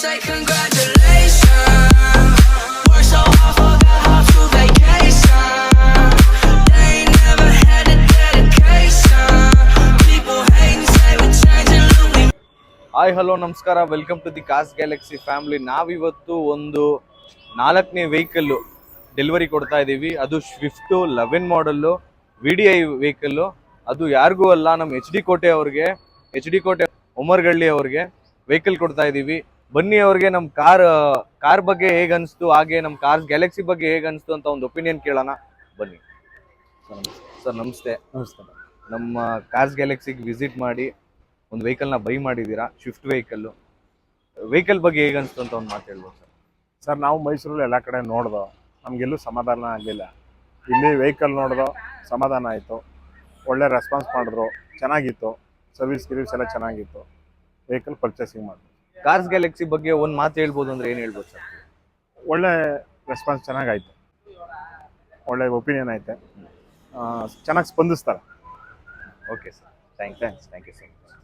Say congratulations. Worked so hard, forgot how to vacation. They ain't never had a dedication. People hating, say we're changing, look we. Hi hello ನಮಸ್ಕಾರ, welcome to the cars galaxy family. ನಾವಿವತ್ತು ಒಂದು 4ನೇ vehicle delivery ಕೊಡ್ತಾ ಇದ್ದೀವಿ. ಅದು Swift 11 ಮಾಡಲ್ಲು VDI vehicle. ಅದು ಯಾರಿಗೂ ಅಲ್ಲ, ನಮ್ಮ ಎಚ್ ಡಿ ಕೋಟೆ ಉಮರ್ಗಳ್ಳಿ ಅವ್ರಿಗೆ ವೆಹಿಕಲ್ ಕೊಡ್ತಾ ಇದ್ದೀವಿ. ಬನ್ನಿ ಅವ್ರಿಗೆ ನಮ್ಮ ಕಾರ್ ಬಗ್ಗೆ ಹೇಗೆ ಅನಿಸ್ತು, ಹಾಗೆ ನಮ್ಮ ಕಾರ್ಸ್ ಗ್ಯಾಲಕ್ಸಿ ಬಗ್ಗೆ ಹೇಗೆ ಅನಿಸ್ತು ಅಂತ ಒಂದು ಒಪಿನಿಯನ್ ಕೇಳೋಣ. ಬನ್ನಿ ಸರ್. ನಮಸ್ತೆ. ನಮಸ್ಕಾರ. ನಮ್ಮ ಕಾರ್ಸ್ ಗ್ಯಾಲಕ್ಸಿಗೆ ವಿಸಿಟ್ ಮಾಡಿ ಒಂದು ವೆಹಿಕಲ್ನ ಬೈ ಮಾಡಿದ್ದೀರಾ, ಸ್ವಿಫ್ಟ್ ವೆಹಿಕಲ್ ಬಗ್ಗೆ ಹೇಗೆ ಅನಿಸ್ತು ಅಂತ ಒಂದು ಮಾತು ಹೇಳ್ಬೋದು ಸರ್. ಸರ್, ನಾವು ಮೈಸೂರಲ್ಲಿ ಎಲ್ಲ ಕಡೆ ನೋಡ್ದೋ, ನಮಗೆಲ್ಲೂ ಸಮಾಧಾನ ಆಗಲಿಲ್ಲ. ಇಲ್ಲಿ ವೆಹಿಕಲ್ ನೋಡ್ದೋ ಸಮಾಧಾನ ಆಯಿತು. ಒಳ್ಳೆ ರೆಸ್ಪಾನ್ಸ್ ಮಾಡಿದ್ರು, ಚೆನ್ನಾಗಿತ್ತು. ಸರ್ವಿಸ್ ಎಲ್ಲ ಚೆನ್ನಾಗಿತ್ತು. ವೆಹಿಕಲ್ ಪರ್ಚೇಸಿಂಗ್ ಮಾಡಿದ್ರು. ಕಾರ್ಸ್ ಗ್ಯಾಲಕ್ಸಿ ಬಗ್ಗೆ ಒಂದು ಮಾತು ಹೇಳ್ಬೋದು ಅಂದರೆ ಏನು ಹೇಳ್ಬೋದು ಸರ್? ಒಳ್ಳೆ ರೆಸ್ಪಾನ್ಸ್ ಚೆನ್ನಾಗಾಯಿತು. ಒಳ್ಳೆ ಒಪಿನಿಯನ್ ಐತೆ. ಚೆನ್ನಾಗಿ ಸ್ಪಂದಿಸ್ತಾರೆ. Okay sir, thank you so much.